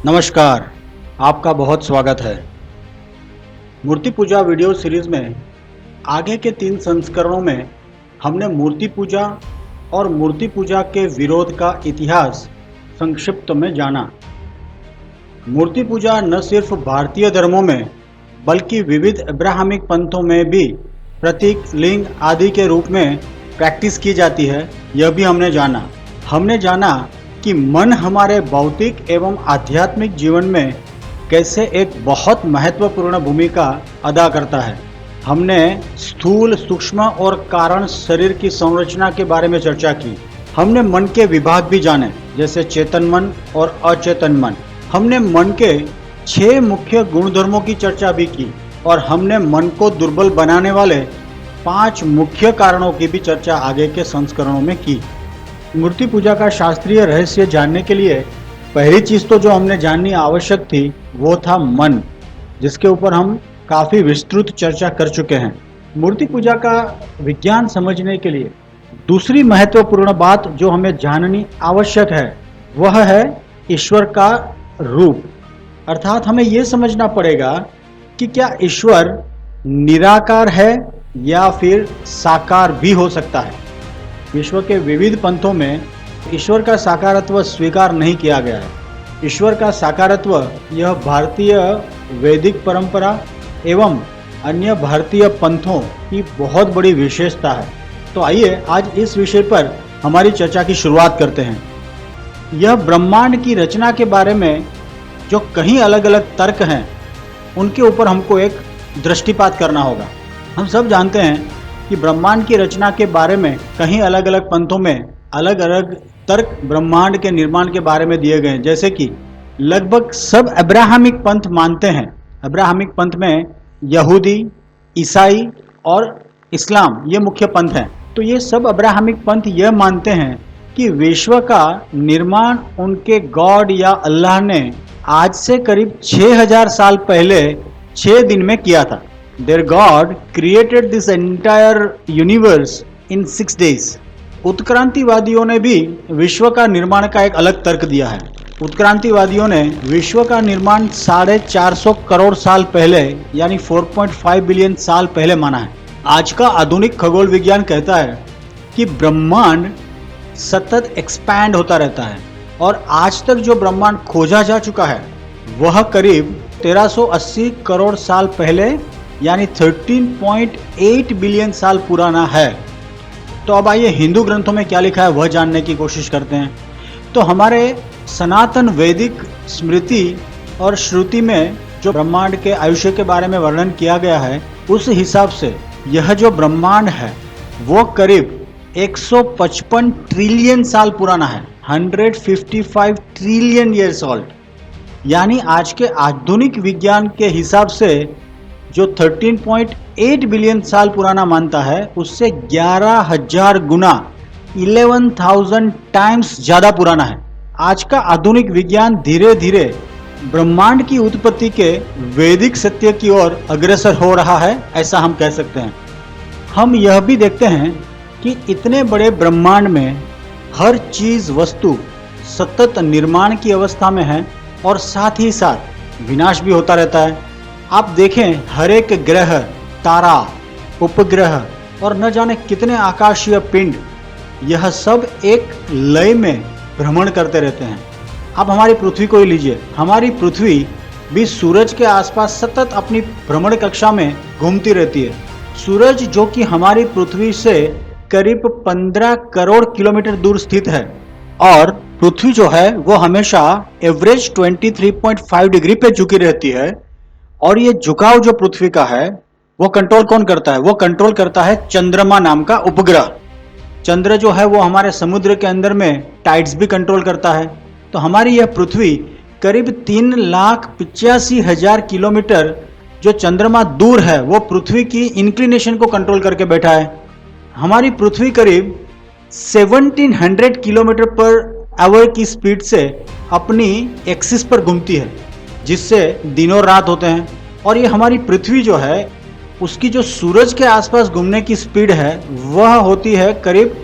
नमस्कार, आपका बहुत स्वागत है। मूर्ति पूजा वीडियो सीरीज में आगे के 3 संस्करणों में हमने मूर्ति पूजा और मूर्ति पूजा के विरोध का इतिहास संक्षिप्त में जाना। मूर्ति पूजा न सिर्फ भारतीय धर्मों में बल्कि विविध अब्राहमिक पंथों में भी प्रतीक, लिंग आदि के रूप में प्रैक्टिस की जाती है, यह भी हमने जाना कि मन हमारे भौतिक एवं आध्यात्मिक जीवन में कैसे एक बहुत महत्वपूर्ण भूमिका अदा करता है। हमने स्थूल, सूक्ष्म और कारण शरीर की संरचना के बारे में चर्चा की। हमने मन के विभाग भी जाने, जैसे चेतन मन और अचेतन मन। हमने मन के 6 मुख्य गुणधर्मों की चर्चा भी की और हमने मन को दुर्बल बनाने वाले 5 मुख्य कारणों की भी चर्चा आगे के संस्करणों में की। मूर्ति पूजा का शास्त्रीय रहस्य जानने के लिए पहली चीज तो जो हमने जाननी आवश्यक थी वो था मन, जिसके ऊपर हम काफी विस्तृत चर्चा कर चुके हैं। मूर्ति पूजा का विज्ञान समझने के लिए दूसरी महत्वपूर्ण बात जो हमें जाननी आवश्यक है वह है ईश्वर का रूप। अर्थात हमें यह समझना पड़ेगा कि क्या ईश्वर निराकार है या फिर साकार भी हो सकता है। विश्व के विविध पंथों में ईश्वर का साकारत्व स्वीकार नहीं किया गया है। ईश्वर का साकारत्व यह भारतीय वैदिक परंपरा एवं अन्य भारतीय पंथों की बहुत बड़ी विशेषता है। तो आइए आज इस विषय पर हमारी चर्चा की शुरुआत करते हैं। यह ब्रह्मांड की रचना के बारे में जो कई अलग अलग तर्क हैं उनके ऊपर हमको एक दृष्टिपात करना होगा। हम सब जानते हैं कि ब्रह्मांड की रचना के बारे में कई अलग अलग पंथों में अलग अलग तर्क ब्रह्मांड के निर्माण के बारे में दिए गए हैं। जैसे कि लगभग सब अब्राहमिक पंथ मानते हैं। अब्राहमिक पंथ में यहूदी, ईसाई और इस्लाम ये मुख्य पंथ हैं। तो ये सब अब्राहमिक पंथ यह मानते हैं कि विश्व का निर्माण उनके गॉड या अल्लाह ने आज से करीब 6000 साल पहले 6 दिन में किया था। Their God created this entire universe in 6 days. उत्क्रांतिवादियों ने भी विश्व का निर्माण का एक अलग तर्क दिया है। उत्क्रांतिवादियों ने विश्व का निर्माण 450 करोड़ साल पहले यानी 4.5 बिलियन साल पहले माना है। आज का आधुनिक खगोल विज्ञान कहता है कि ब्रह्मांड सतत एक्सपैंड होता रहता है और आज तक जो ब्रह्मांड खोजा जा चुका है वह करीब 1380 करोड़ साल पहले यानी 13.8 बिलियन साल पुराना है। तो अब आइए हिंदू ग्रंथों में क्या लिखा है वह जानने की कोशिश करते हैं। तो हमारे सनातन वैदिक स्मृति और श्रुति में जो ब्रह्मांड के आयुष्य के बारे में वर्णन किया गया है उस हिसाब से यह जो ब्रह्मांड है वो करीब 155 ट्रिलियन साल पुराना है। 155 ट्रिलियन ईयर्स ओल्ड। यानी आज के आधुनिक विज्ञान के हिसाब से जो 13.8 बिलियन साल पुराना मानता है उससे 11,000 गुना 11,000 टाइम्स ज़्यादा पुराना है। आज का आधुनिक विज्ञान धीरे धीरे ब्रह्मांड की उत्पत्ति के वैदिक सत्य की ओर अग्रसर हो रहा है, ऐसा हम कह सकते हैं। हम यह भी देखते हैं कि इतने बड़े ब्रह्मांड में हर चीज़ वस्तु सतत निर्माण की अवस्था में है और साथ ही साथ विनाश भी होता रहता है। आप देखें हर एक ग्रह, तारा, उपग्रह और न जाने कितने आकाशीय पिंड यह सब एक लय में भ्रमण करते रहते हैं। आप हमारी पृथ्वी को ही लीजिए। हमारी पृथ्वी भी सूरज के आसपास सतत अपनी भ्रमण कक्षा में घूमती रहती है। सूरज जो कि हमारी पृथ्वी से करीब 15 करोड़ किलोमीटर दूर स्थित है और पृथ्वी जो है वो हमेशा एवरेज 23.5 डिग्री पे झुकी रहती है। और ये झुकाव जो पृथ्वी का है वो कंट्रोल कौन करता है? वो कंट्रोल करता है चंद्रमा नाम का उपग्रह। चंद्र जो है वो हमारे समुद्र के अंदर में टाइड्स भी कंट्रोल करता है। तो हमारी यह पृथ्वी करीब 3,85,000 किलोमीटर जो चंद्रमा दूर है वो पृथ्वी की इंक्लिनेशन को कंट्रोल करके बैठा है। हमारी पृथ्वी करीब 1700 किलोमीटर पर आवर की स्पीड से अपनी एक्सिस पर घूमती है, जिससे दिनों रात होते हैं। और ये हमारी पृथ्वी जो है उसकी जो सूरज के आसपास घूमने की स्पीड है वह होती है करीब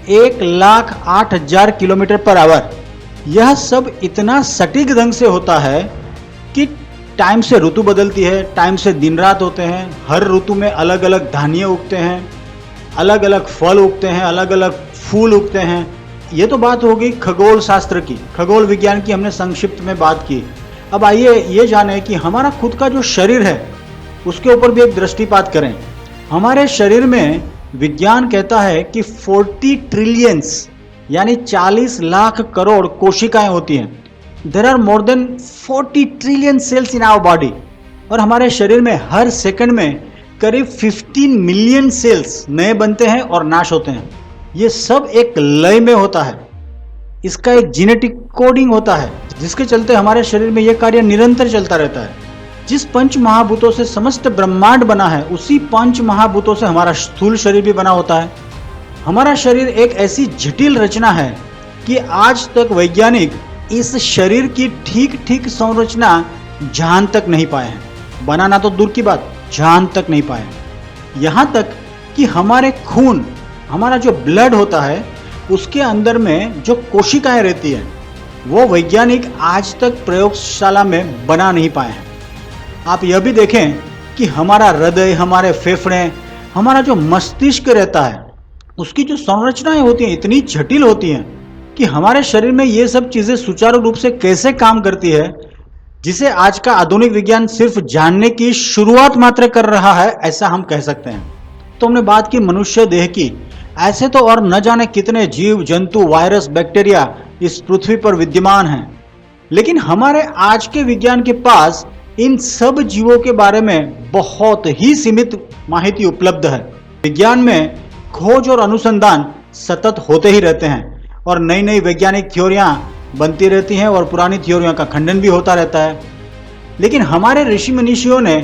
1,08,000 किलोमीटर पर आवर। यह सब इतना सटीक ढंग से होता है कि टाइम से ऋतु बदलती है, टाइम से दिन रात होते हैं, हर ऋतु में अलग अलग धान्य उगते हैं, अलग अलग फल उगते हैं, अलग अलग फूल उगते हैं। ये तो बात हो गई खगोल शास्त्र की, खगोल विज्ञान की हमने संक्षिप्त में बात की। अब आइए ये जानें कि हमारा खुद का जो शरीर है उसके ऊपर भी एक दृष्टिपात करें। हमारे शरीर में विज्ञान कहता है कि 40 ट्रिलियंस यानी 40 लाख करोड़ कोशिकाएं होती हैं। There are more than 40 trillion cells in our body. और हमारे शरीर में हर सेकंड में करीब 15 मिलियन सेल्स नए बनते हैं और नाश होते हैं। ये सब एक लय में होता है, इसका एक जेनेटिक कोडिंग होता है जिसके चलते हमारे शरीर में यह कार्य निरंतर चलता रहता है। जिस पंच महाभूतों से समस्त ब्रह्मांड बना है उसी पंच महाभूतों से हमारा स्थूल शरीर भी बना होता है। हमारा शरीर एक ऐसी जटिल रचना है कि आज तक वैज्ञानिक इस शरीर की ठीक ठीक संरचना जान तक नहीं पाए हैं। बनाना तो दूर की बात, जान तक नहीं पाए। यहां तक कि हमारे खून, हमारा जो ब्लड होता है उसके अंदर में जो कोशिकाएं रहती हैं वो वैज्ञानिक आज तक प्रयोगशाला में बना नहीं पाए हैं। आप यह भी देखें कि हमारा हृदय, हमारे फेफड़े, हमारा जो मस्तिष्क रहता है उसकी जो संरचनाएं होती हैं इतनी जटिल होती हैं कि हमारे शरीर में ये सब चीजें सुचारू रूप से कैसे काम करती है, जिसे आज का आधुनिक विज्ञान सिर्फ जानने की शुरुआत मात्र कर रहा है, ऐसा हम कह सकते हैं। तो हमने बात की मनुष्य देह की, ऐसे तो और न जाने कितने जीव जंतु, वायरस, बैक्टीरिया इस पृथ्वी पर विद्यमान हैं। लेकिन हमारे आज के विज्ञान के पास इन सब जीवों के बारे में बहुत ही सीमित माहिती उपलब्ध है। विज्ञान में खोज और अनुसंधान सतत होते ही रहते हैं और नई नई वैज्ञानिक थ्योरियां बनती रहती हैं और पुरानी थ्योरियों का खंडन भी होता रहता है। लेकिन हमारे ऋषि मनीषियों ने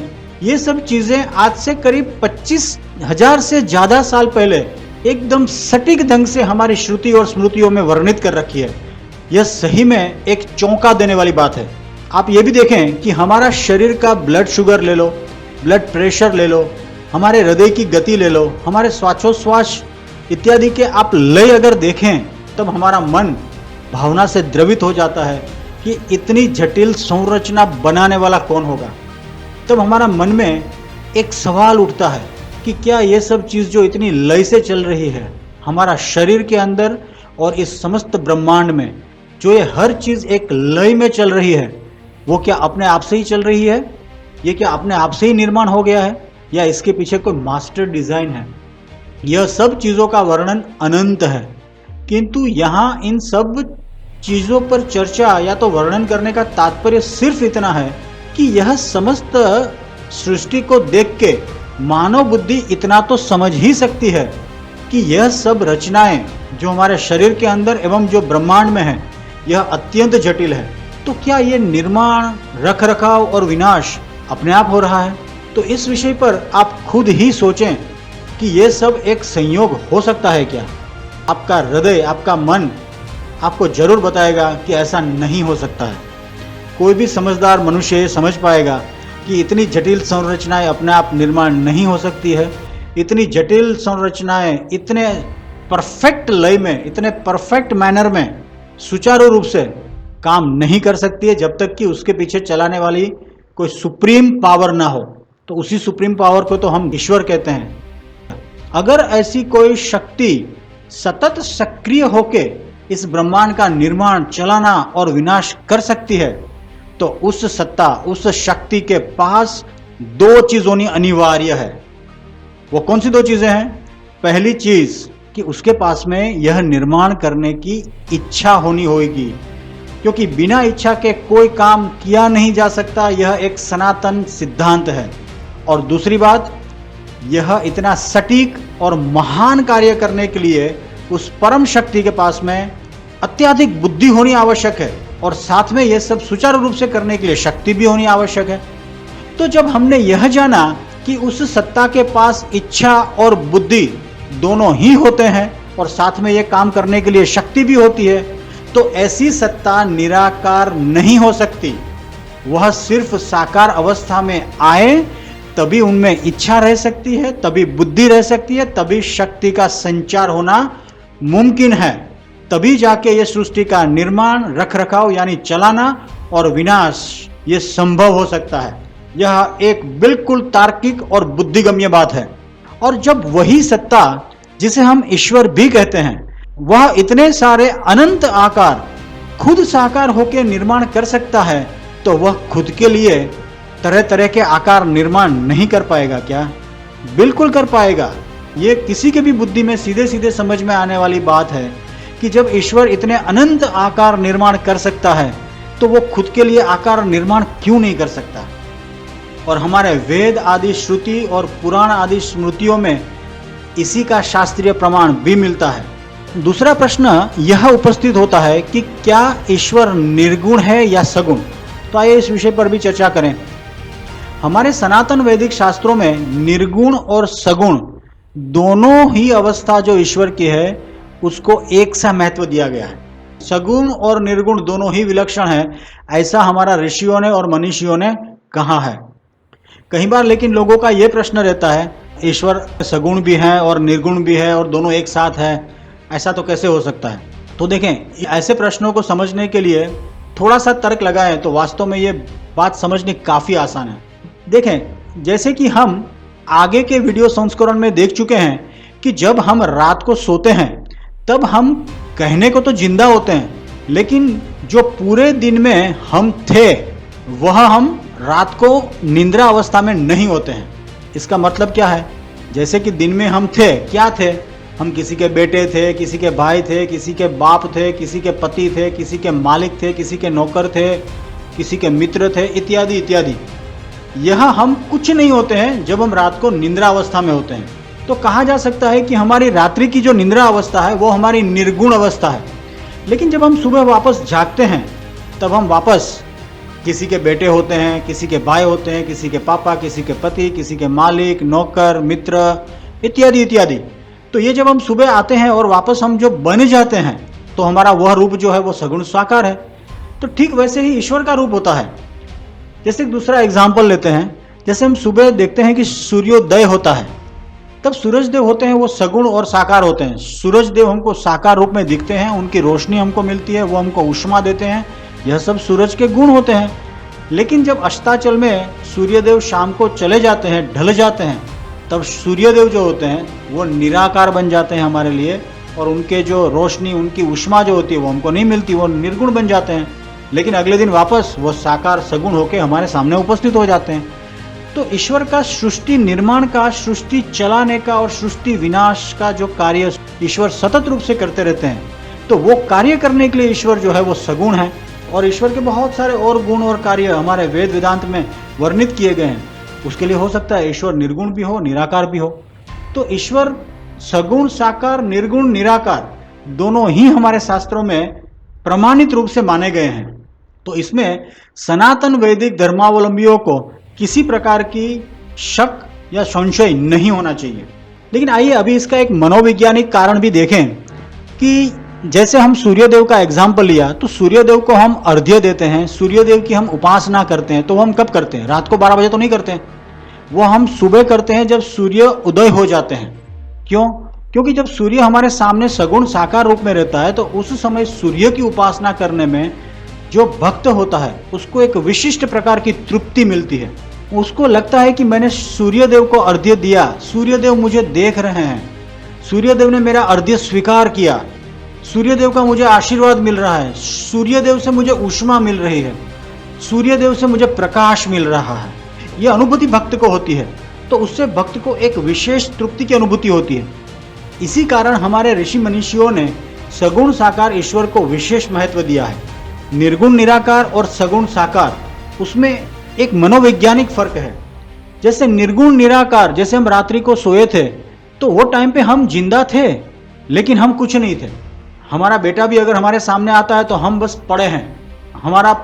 ये सब चीजें आज से करीब 25,000 से ज्यादा साल पहले एकदम सटीक ढंग से हमारी श्रुति और स्मृतियों में वर्णित कर रखी है। यह सही में एक चौंका देने वाली बात है। आप ये भी देखें कि हमारा शरीर का ब्लड शुगर ले लो, ब्लड प्रेशर ले लो, हमारे हृदय की गति ले लो, हमारे श्वासोच्छ्वास इत्यादि के आप लय अगर देखें तब हमारा मन भावना से द्रवित हो जाता है कि इतनी जटिल संरचना बनाने वाला कौन होगा। तब हमारा मन में एक सवाल उठता है कि क्या ये सब चीज़ जो इतनी लय से चल रही है हमारा शरीर के अंदर और इस समस्त ब्रह्मांड में, जो ये हर चीज़ एक लय में चल रही है, वो क्या अपने आप से ही चल रही है? ये क्या अपने आप से ही निर्माण हो गया है या इसके पीछे कोई मास्टर डिजाइन है? यह सब चीज़ों का वर्णन अनंत है, किंतु यहाँ इन सब चीज़ों पर चर्चा या तो वर्णन करने का तात्पर्य सिर्फ इतना है कि यह समस्त सृष्टि को देख के मानव बुद्धि इतना तो समझ ही सकती है कि यह सब रचनाएं जो हमारे शरीर के अंदर एवं जो ब्रह्मांड में है यह अत्यंत जटिल है। तो क्या ये निर्माण, रख रखाव और विनाश अपने आप हो रहा है? तो इस विषय पर आप खुद ही सोचें कि ये सब एक संयोग हो सकता है क्या? आपका हृदय, आपका मन आपको जरूर बताएगा कि ऐसा नहीं हो सकता है। कोई भी समझदार मनुष्य ये समझ पाएगा कि इतनी जटिल संरचनाएं अपने आप निर्माण नहीं हो सकती है। इतनी जटिल संरचनाएं इतने परफेक्ट लय में, इतने परफेक्ट मैनर में सुचारू रूप से काम नहीं कर सकती है जब तक कि उसके पीछे चलाने वाली कोई सुप्रीम पावर ना हो। तो उसी सुप्रीम पावर को तो हम ईश्वर कहते हैं। अगर ऐसी कोई शक्ति सतत सक्रिय होके इस ब्रह्मांड का निर्माण, चलाना और विनाश कर सकती है तो उस सत्ता, उस शक्ति के पास दो चीज होनी अनिवार्य है। वो कौन सी दो चीजें हैं? पहली चीज कि उसके पास में यह निर्माण करने की इच्छा होनी होगी, क्योंकि बिना इच्छा के कोई काम किया नहीं जा सकता, यह एक सनातन सिद्धांत है। और दूसरी बात, यह इतना सटीक और महान कार्य करने के लिए उस परम शक्ति के पास में अत्याधिक बुद्धि होनी आवश्यक है और साथ में यह सब सुचारू रूप से करने के लिए शक्ति भी होनी आवश्यक है। तो जब हमने यह जाना कि उस सत्ता के पास इच्छा और बुद्धि दोनों ही होते हैं और साथ में यह काम करने के लिए शक्ति भी होती है, तो ऐसी सत्ता निराकार नहीं हो सकती। वह सिर्फ साकार अवस्था में आए तभी उनमें इच्छा रह सकती है, तभी बुद्धि रह सकती है, तभी शक्ति का संचार होना मुमकिन है। तभी जाके ये सृष्टि का निर्माण, रख रखाव यानी चलाना और विनाश ये संभव हो सकता है। यह एक बिल्कुल तार्किक और बुद्धिगम्य बात है। और जब वही सत्ता जिसे हम ईश्वर भी कहते हैं, वह इतने सारे अनंत आकार खुद साकार होकर निर्माण कर सकता है, तो वह खुद के लिए तरह तरह के आकार निर्माण नहीं कर पाएगा क्या? बिल्कुल कर पाएगा। ये किसी के भी बुद्धि में सीधे सीधे समझ में आने वाली बात है कि जब ईश्वर इतने अनंत आकार निर्माण कर सकता है, तो वो खुद के लिए आकार निर्माण क्यों नहीं कर सकता? और हमारे वेद आदि श्रुति और पुराण आदि स्मृतियों में इसी का शास्त्रीय प्रमाण भी मिलता है। दूसरा प्रश्न यह उपस्थित होता है कि क्या ईश्वर निर्गुण है या सगुण? तो आइए इस विषय पर भी चर्चा करें। हमारे सनातन वैदिक शास्त्रों में निर्गुण और सगुण दोनों ही अवस्था जो ईश्वर की है उसको एक सा महत्व दिया गया है। सगुण और निर्गुण दोनों ही विलक्षण है, ऐसा हमारा ऋषियों ने और मनीषियों ने कहा है। कई बार लेकिन लोगों का यह प्रश्न रहता है, ईश्वर सगुण भी है और निर्गुण भी है और दोनों एक साथ है, ऐसा तो कैसे हो सकता है? तो देखें, ऐसे प्रश्नों को समझने के लिए थोड़ा सा तर्क लगाएं तो वास्तव में ये बात समझनी काफ़ी आसान है। देखें, जैसे कि हम आगे के वीडियो संस्करण में देख चुके हैं कि जब हम रात को सोते हैं तब हम कहने को तो जिंदा होते हैं, लेकिन जो पूरे दिन में हम थे वह हम रात को निद्रा अवस्था में नहीं होते हैं। इसका मतलब क्या है? जैसे कि दिन में हम थे, क्या थे? हम किसी के बेटे थे, किसी के भाई थे, किसी के बाप थे, किसी के पति थे, किसी के मालिक थे, किसी के नौकर थे, किसी के मित्र थे, इत्यादि इत्यादि। यह हम कुछ नहीं होते हैं जब हम रात को निद्रा अवस्था में होते हैं। तो कहा जा सकता है कि हमारी रात्रि की जो निद्रा अवस्था है वो हमारी निर्गुण अवस्था है। लेकिन जब हम सुबह वापस जागते हैं तब हम वापस किसी के बेटे होते हैं, किसी के भाई होते हैं, किसी के पापा, किसी के पति, किसी के मालिक, नौकर, मित्र, इत्यादि इत्यादि। तो ये जब हम सुबह आते हैं और वापस हम जो बन जाते हैं तो हमारा वह रूप जो है वो सगुण साकार है। तो ठीक वैसे ही ईश्वर का रूप होता है। जैसे दूसरा एग्जाम्पल लेते हैं, जैसे हम सुबह देखते हैं कि सूर्योदय होता है, तब सूरज देव होते हैं वो सगुण और साकार होते हैं। सूरज देव हमको साकार रूप में दिखते हैं, उनकी रोशनी हमको मिलती है, वो हमको उष्मा देते हैं, यह सब सूरज के गुण होते हैं। लेकिन जब अस्ताचल में सूर्यदेव शाम को चले जाते हैं, ढल जाते हैं, तब सूर्यदेव जो होते हैं वो निराकार बन जाते हैं हमारे लिए, और उनके जो रोशनी, उनकी उष्मा जो होती है वो हमको नहीं मिलती, वो निर्गुण बन जाते हैं। लेकिन अगले दिन वापस वो साकार सगुण होकर हमारे सामने उपस्थित हो जाते हैं। तो ईश्वर का सृष्टि निर्माण का, सृष्टि चलाने का और सृष्टि विनाश का जो कार्य ईश्वर सतत रूप से करते रहते हैं, तो वो कार्य करने के लिए ईश्वर जो है वो सगुण है। और ईश्वर के बहुत सारे और गुण और कार्य हमारे वेद वेदांत में वर्णित किए गए हैं। उसके लिए हो सकता है ईश्वर निर्गुण भी हो, निराकार भी हो। तो ईश्वर सगुण, साकार, निर्गुण, निराकार दोनों ही हमारे शास्त्रों में प्रमाणित रूप से माने गए हैं। तो इसमें सनातन वैदिक धर्मावलंबियों को किसी प्रकार की शक या संशय नहीं होना चाहिए। लेकिन आइए अभी इसका एक मनोवैज्ञानिक कारण भी देखें कि जैसे हम सूर्यदेव का एग्जाम्पल लिया, तो सूर्यदेव को हम अर्घ्य देते हैं, सूर्यदेव की हम उपासना करते हैं, तो वो हम कब करते हैं? रात को 12 बजे तो नहीं करते हैं, वो हम सुबह करते हैं जब सूर्य उदय हो जाते हैं। क्यों? क्योंकि जब सूर्य हमारे सामने सगुण साकार रूप में रहता है तो उस समय सूर्य की उपासना करने में जो भक्त होता है उसको एक विशिष्ट प्रकार की तृप्ति मिलती है। उसको लगता है कि मैंने सूर्यदेव को अर्घ्य दिया, सूर्यदेव मुझे देख रहे हैं, सूर्यदेव ने मेरा अर्घ्य स्वीकार किया, सूर्यदेव का मुझे आशीर्वाद मिल रहा है, सूर्यदेव से मुझे उष्मा मिल रही है, सूर्यदेव से मुझे प्रकाश मिल रहा है। यह अनुभूति भक्त को होती है, तो उससे भक्त को एक विशेष तृप्ति की अनुभूति होती है। इसी कारण हमारे ऋषि मनीषियों ने सगुण साकार ईश्वर को विशेष महत्व दिया है। निर्गुण निराकार और सगुण साकार, उसमें एक मनोवैज्ञानिक फर्क है। जैसे निर्गुण निराकार, जैसे हम रात्रि को सोए थे तो वो टाइम पे हम जिंदा थे लेकिन हम कुछ नहीं थे। हमारा बेटा भी अगर हमारे सामने आता है तो हम बस पड़े हैं, हमारा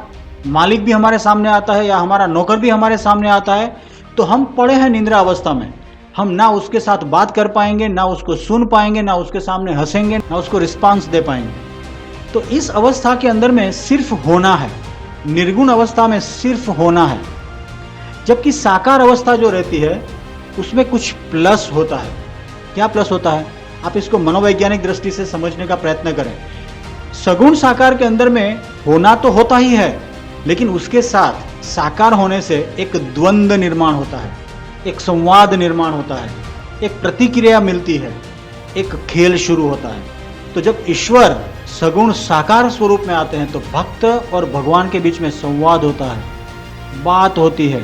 मालिक भी हमारे सामने आता है या हमारा नौकर भी हमारे सामने आता है तो हम पड़े हैं निद्रा अवस्था में। हम ना उसके साथ बात कर पाएंगे, ना उसको सुन पाएंगे, ना उसके सामने हंसेंगे, ना उसको रिस्पांस दे पाएंगे। तो इस अवस्था के अंदर में सिर्फ होना है, निर्गुण अवस्था में सिर्फ होना है। जबकि साकार अवस्था जो रहती है उसमें कुछ प्लस होता है। क्या प्लस होता है? आप इसको मनोवैज्ञानिक दृष्टि से समझने का प्रयत्न करें। सगुण साकार के अंदर में होना तो होता ही है, लेकिन उसके साथ साकार होने से एक द्वंद्व निर्माण होता है, एक संवाद निर्माण होता है, एक प्रतिक्रिया मिलती है, एक खेल शुरू होता है। तो जब ईश्वर सगुण साकार स्वरूप में आते हैं तो भक्त और भगवान के बीच में संवाद होता है, बात होती है,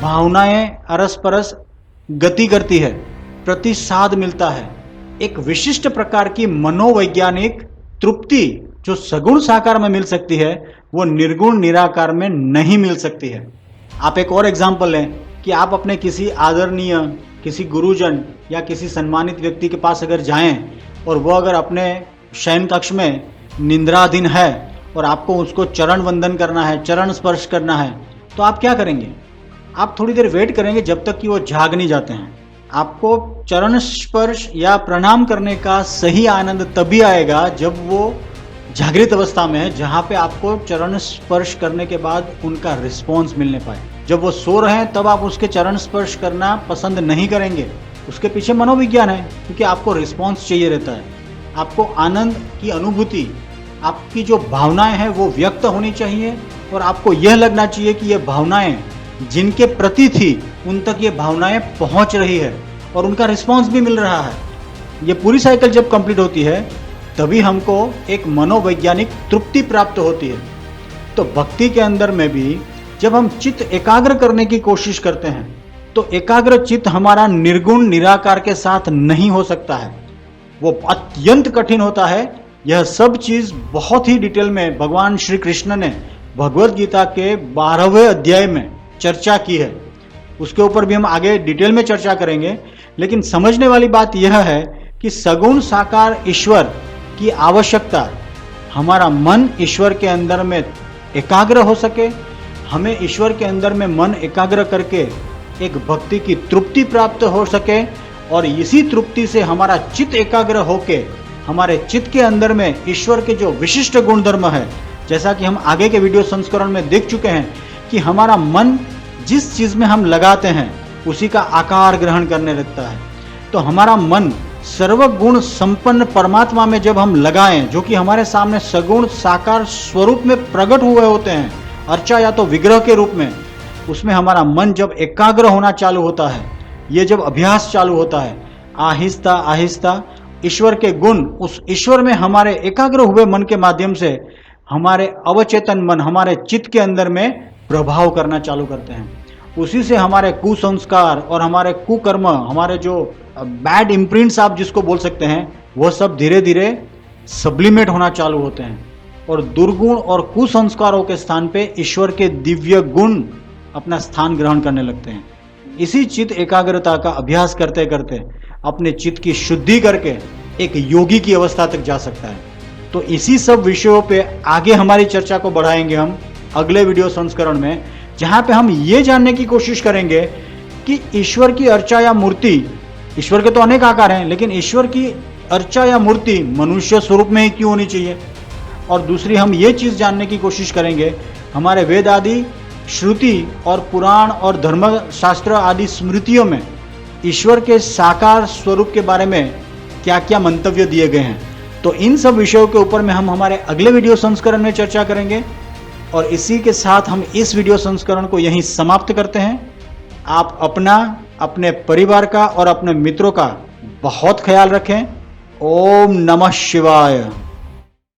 भावनाएं अरस परस गति करती है, प्रतिसाद मिलता है। एक विशिष्ट प्रकार की मनोवैज्ञानिक तृप्ति जो सगुण साकार में मिल सकती है वो निर्गुण निराकार में नहीं मिल सकती है। आप एक और एग्जाम्पल लें कि आप अपने किसी आदरणीय, किसी गुरुजन या किसी सम्मानित व्यक्ति के पास अगर जाएं और वो अगर अपने शयन कक्ष में निंद्राधीन है और आपको उसको चरण वंदन करना है, चरण स्पर्श करना है, तो आप क्या करेंगे? आप थोड़ी देर वेट करेंगे जब तक कि वो जाग नहीं जाते हैं। आपको चरण स्पर्श या प्रणाम करने का सही आनंद तभी आएगा जब वो जागृत अवस्था में है, जहाँ पे आपको चरण स्पर्श करने के बाद उनका रिस्पॉन्स मिलने पाए। जब वो सो रहे हैं तब आप उसके चरण स्पर्श करना पसंद नहीं करेंगे। उसके पीछे मनोविज्ञान है, क्योंकि आपको रिस्पॉन्स चाहिए रहता है। आपको आनंद की अनुभूति, आपकी जो भावनाएं हैं वो व्यक्त होनी चाहिए और आपको यह लगना चाहिए कि ये भावनाएं जिनके प्रति थी उन तक ये भावनाएं पहुंच रही है और उनका रिस्पॉन्स भी मिल रहा है। ये पूरी साइकिल जब कंप्लीट होती है तभी हमको एक मनोवैज्ञानिक तृप्ति प्राप्त होती है। तो भक्ति के अंदर में भी जब हम चित्त एकाग्र करने की कोशिश करते हैं तो एकाग्र चित्त हमारा निर्गुण निराकार के साथ नहीं हो सकता है, वो अत्यंत कठिन होता है। यह सब चीज बहुत ही डिटेल में भगवान श्री कृष्ण ने भगवत गीता के 12वें अध्याय में चर्चा की है। उसके ऊपर भी हम आगे डिटेल में चर्चा करेंगे, लेकिन समझने वाली बात यह है कि सगुण साकार ईश्वर की आवश्यकता, हमारा मन ईश्वर के अंदर में एकाग्र हो सके, हमें ईश्वर के अंदर में मन एकाग्र करके एक भक्ति की तृप्ति प्राप्त हो सके और इसी तृप्ति से हमारा चित्त एकाग्र होके हमारे चित्त के अंदर में ईश्वर के जो विशिष्ट गुण धर्म है, जैसा कि हम आगे के वीडियो संस्करण में देख चुके हैं कि हमारा मन जिस चीज में हम लगाते हैं उसी का आकार ग्रहण करने लगता है। तो हमारा मन सर्वगुण संपन्न परमात्मा में जब हम लगाएं, जो कि हमारे सामने सगुण साकार स्वरूप में प्रकट हुए होते हैं, अर्चा या तो विग्रह के रूप में, उसमें हमारा मन जब एकाग्र होना चालू होता है, ये जब अभ्यास चालू होता है, आहिस्ता आहिस्ता ईश्वर के गुण उस ईश्वर में हमारे एकाग्र हुए मन के माध्यम से हमारे अवचेतन मन, हमारे चित्त के अंदर में प्रभाव करना चालू करते हैं। उसी से हमारे कुसंस्कार और हमारे कुकर्म, हमारे जो बैड इम्प्रिंट्स आप जिसको बोल सकते हैं, वह सब धीरे धीरे सब्लिमेट होना चालू होते हैं और दुर्गुण और कुसंस्कारों के स्थान पे ईश्वर के दिव्य गुण अपना स्थान ग्रहण करने लगते हैं। इसी चित्त एकाग्रता का अभ्यास करते करते अपने चित्त की शुद्धि करके एक योगी की अवस्था तक जा सकता है। तो इसी सब विषयों पे आगे हमारी चर्चा को बढ़ाएंगे हम अगले वीडियो संस्करण में, जहां पे हम ये जानने की कोशिश करेंगे कि ईश्वर की अर्चा या मूर्ति, ईश्वर के तो अनेक आकार हैं, लेकिन ईश्वर की अर्चा या मूर्ति मनुष्य स्वरूप में ही क्यों होनी चाहिए। और दूसरी हम ये चीज जानने की कोशिश करेंगे हमारे वेद आदि श्रुति और पुराण और धर्मशास्त्र आदि स्मृतियों में ईश्वर के साकार स्वरूप के बारे में क्या क्या मंतव्य दिए गए हैं। तो इन सब विषयों के ऊपर में हम हमारे अगले वीडियो संस्करण में चर्चा करेंगे और इसी के साथ हम इस वीडियो संस्करण को यहीं समाप्त करते हैं। आप अपना, अपने परिवार का और अपने मित्रों का बहुत ख्याल रखें। ओम नमः शिवाय।